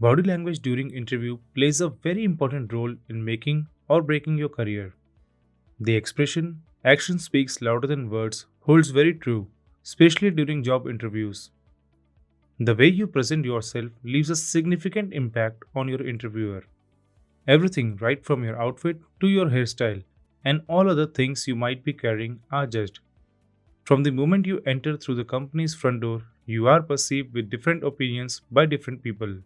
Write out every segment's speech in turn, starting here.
Body language during interview plays a very important role in making or breaking your career. The expression action speaks louder than words holds very true, especially during job interviews. The way you present yourself leaves a significant impact on your interviewer. Everything right from your outfit to your hairstyle and all other things you might be carrying are judged. From the moment you enter through the company's front door, you are perceived with different opinions by different people.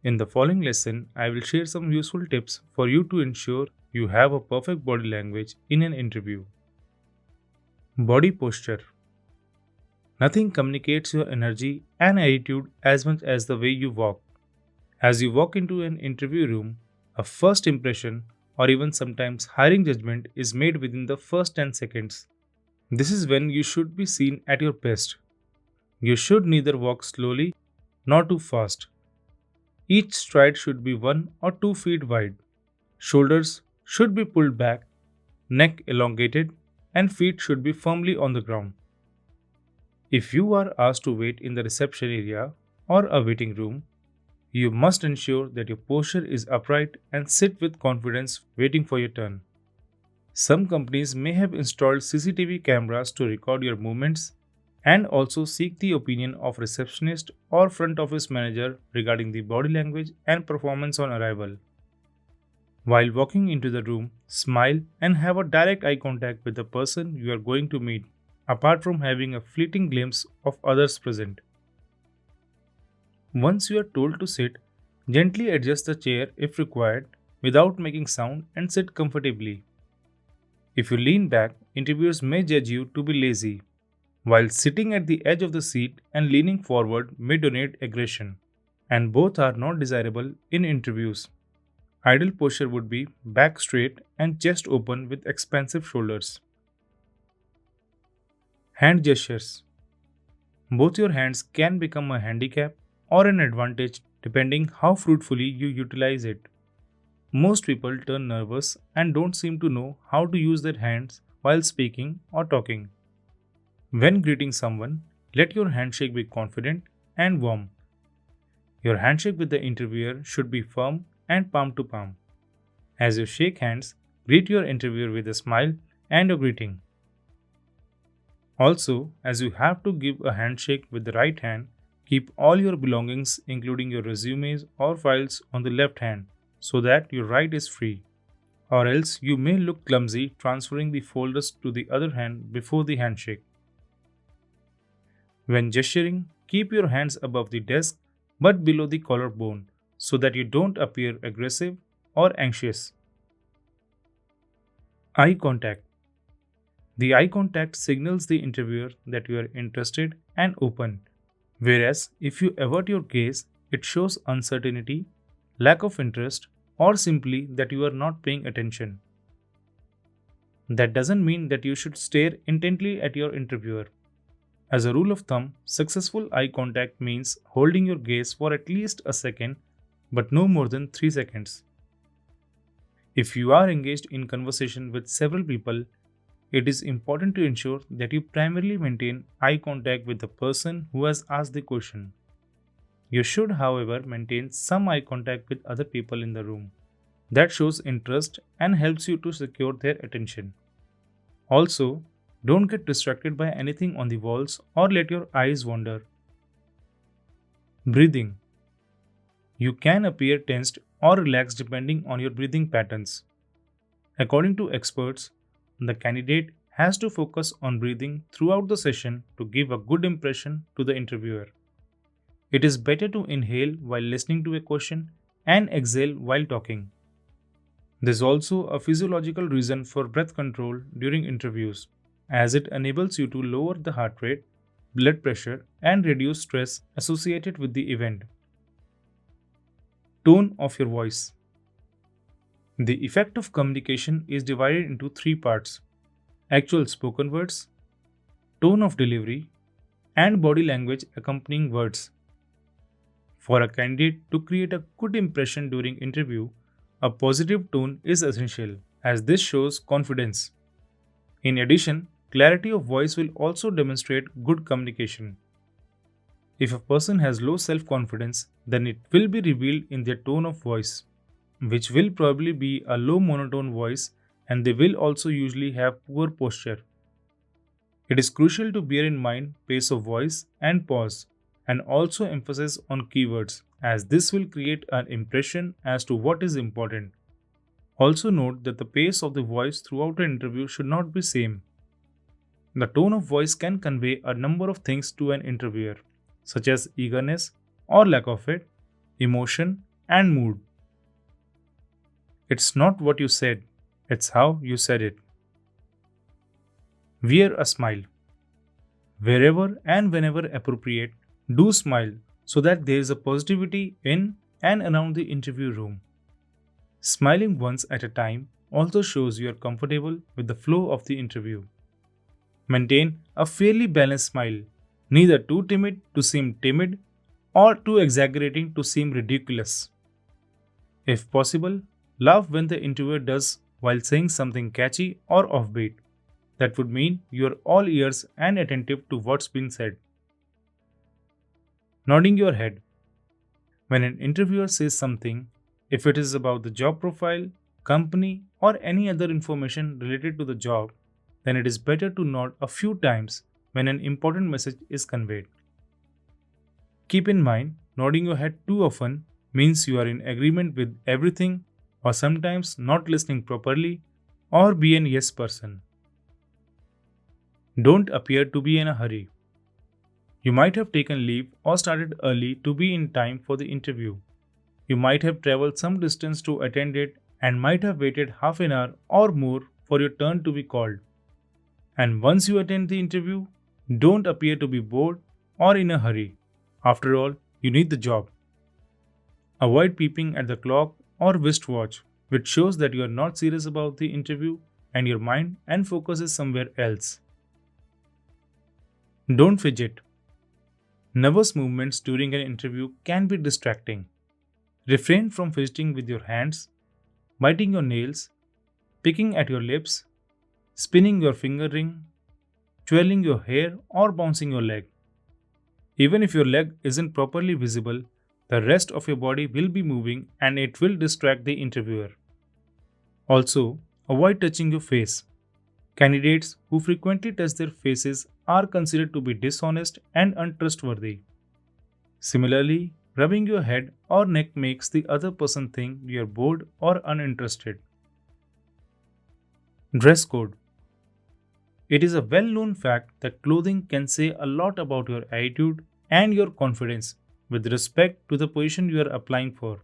In the following lesson, I will share some useful tips for you to ensure you have a perfect body language in an interview. Body posture. Nothing communicates your energy and attitude as much as the way you walk. As you walk into an interview room, a first impression or even sometimes hiring judgment is made within the first 10 seconds. This is when you should be seen at your best. You should neither walk slowly nor too fast. Each stride should be 1 or 2 feet wide. Shoulders should be pulled back, neck elongated, and feet should be firmly on the ground. If you are asked to wait in the reception area or a waiting room, you must ensure that your posture is upright and sit with confidence waiting for your turn. Some companies may have installed CCTV cameras to record your movements and also seek the opinion of receptionist or front office manager regarding the body language and performance on arrival. While walking into the room, smile and have a direct eye contact with the person you are going to meet, apart from having a fleeting glimpse of others present. Once you are told to sit, gently adjust the chair if required without making sound and sit comfortably. If you lean back, interviewers may judge you to be lazy, while sitting at the edge of the seat and leaning forward may denote aggression, and both are not desirable in interviews. Ideal posture would be back straight and chest open with expansive shoulders. Hand gestures. Both your hands can become a handicap or an advantage depending how fruitfully you utilize it. Most people turn nervous and don't seem to know how to use their hands while speaking or talking. When greeting someone, let your handshake be confident and warm. Your handshake with the interviewer should be firm and palm to palm. As you shake hands, greet your interviewer with a smile and a greeting. Also, as you have to give a handshake with the right hand, keep all your belongings, including your resumes or files, on the left hand so that your right is free. Or else you may look clumsy transferring the folders to the other hand before the handshake. When gesturing, keep your hands above the desk but below the collarbone so that you don't appear aggressive or anxious. Eye contact. The eye contact signals the interviewer that you are interested and open, whereas if you avert your gaze, it shows uncertainty, lack of interest, or simply that you are not paying attention. That doesn't mean that you should stare intently at your interviewer. As a rule of thumb, successful eye contact means holding your gaze for at least a second, but no more than 3 seconds. If you are engaged in conversation with several people, it is important to ensure that you primarily maintain eye contact with the person who has asked the question. You should, however, maintain some eye contact with other people in the room. That shows interest and helps you to secure their attention. Also, don't get distracted by anything on the walls or let your eyes wander. Breathing. You can appear tensed or relaxed depending on your breathing patterns. According to experts, the candidate has to focus on breathing throughout the session to give a good impression to the interviewer. It is better to inhale while listening to a question and exhale while talking. There is also a physiological reason for breath control during interviews, as it enables you to lower the heart rate, blood pressure, and reduce stress associated with the event. Tone of your voice. The effect of communication is divided into 3 parts: actual spoken words, tone of delivery, and body language accompanying words. For a candidate to create a good impression during interview, a positive tone is essential as this shows confidence. In addition, clarity of voice will also demonstrate good communication. If a person has low self confidence, then it will be revealed in their tone of voice, which will probably be a low monotone voice, and they will also usually have poor posture. It is crucial to bear in mind pace of voice and pause, and also emphasis on keywords, as this will create an impression as to what is important. Also note that the pace of the voice throughout an interview should not be same. The tone of voice can convey a number of things to an interviewer, such as eagerness or lack of it, emotion, and mood. It's not what you said, it's how you said it. Wear a smile. Wherever and whenever appropriate, do smile so that there is a positivity in and around the interview room. Smiling once at a time also shows you are comfortable with the flow of the interview. Maintain a fairly balanced smile, neither too timid to seem timid or too exaggerating to seem ridiculous. If possible, laugh when the interviewer does while saying something catchy or offbeat. That would mean you are all ears and attentive to what's been said. Nodding your head. When an interviewer says something, if it is about the job profile, company, or any other information related to the job, then it is better to nod a few times when an important message is conveyed. Keep in mind, nodding your head too often means you are in agreement with everything or sometimes not listening properly or be an yes person. Don't appear to be in a hurry. You might have taken leave or started early to be in time for the interview. You might have traveled some distance to attend it and might have waited half an hour or more for your turn to be called. And once you attend the interview, don't appear to be bored or in a hurry. After all, you need the job. Avoid peeping at the clock or wristwatch, which shows that you are not serious about the interview and your mind and focus is somewhere else. Don't fidget. Nervous movements during an interview can be distracting. Refrain from fidgeting with your hands, biting your nails, picking at your lips, spinning your finger ring, twirling your hair, or bouncing your leg. Even if your leg isn't properly visible, the rest of your body will be moving and it will distract the interviewer. Also, avoid touching your face. Candidates who frequently touch their faces are considered to be dishonest and untrustworthy. Similarly, rubbing your head or neck makes the other person think you are bored or uninterested. Dress code. It is a well known fact that clothing can say a lot about your attitude and your confidence with respect to the position you are applying for,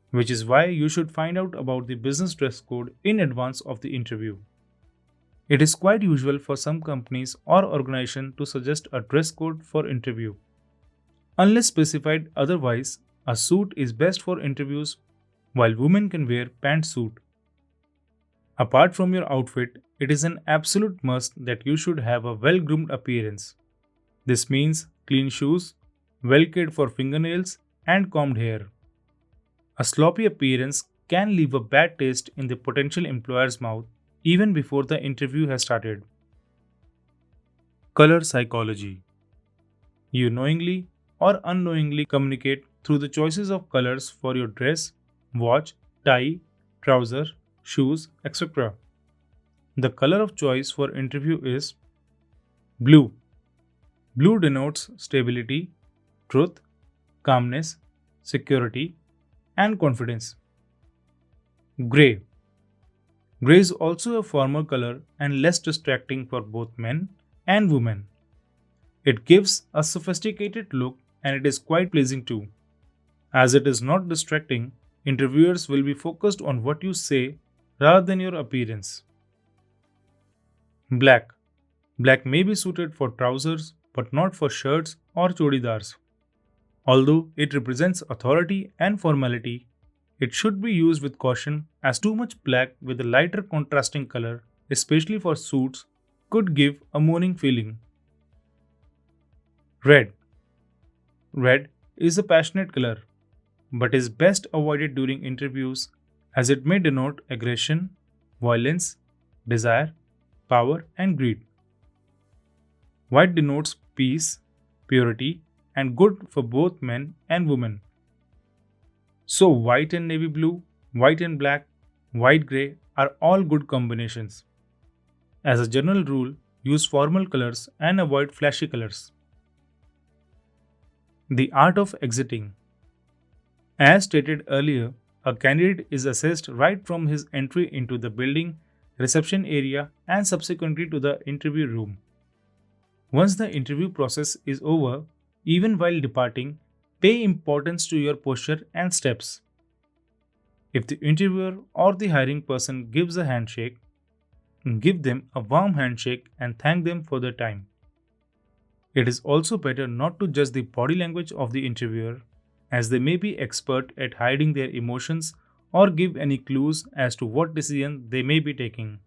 which is why you should find out about the business dress code in advance of the interview. It is quite usual for some companies or organizations to suggest a dress code for interview. Unless specified otherwise, a suit is best for interviews while women can wear pantsuit. Apart from your outfit, it is an absolute must that you should have a well-groomed appearance. This means clean shoes, well cared for fingernails, and combed hair. A sloppy appearance can leave a bad taste in the potential employer's mouth even before the interview has started. Color psychology. You knowingly or unknowingly communicate through the choices of colors for your dress, watch, tie, trouser, shoes, etc. The color of choice for interview is blue. Blue denotes stability, truth, calmness, security, and confidence. Gray. Gray is also a formal color and less distracting for both men and women. It gives a sophisticated look and it is quite pleasing too. As it is not distracting, interviewers will be focused on what you say rather than your appearance. Black. Black may be suited for trousers but not for shirts or chodidars. Although it represents authority and formality, it should be used with caution as too much black with a lighter contrasting color, especially for suits, could give a mourning feeling. Red. Red is a passionate color, but is best avoided during interviews as it may denote aggression, violence, desire, power, and greed. White denotes peace, purity, and good for both men and women. So, white and navy blue, white and black, white gray are all good combinations. As a general rule, use formal colors and avoid flashy colors. The art of exiting. As stated earlier, a candidate is assessed right from his entry into the building, reception area, and subsequently to the interview room. Once the interview process is over, even while departing, pay importance to your posture and steps. If the interviewer or the hiring person gives a handshake, give them a warm handshake and thank them for their time. It is also better not to judge the body language of the interviewer, as they may be expert at hiding their emotions or give any clues as to what decision they may be taking.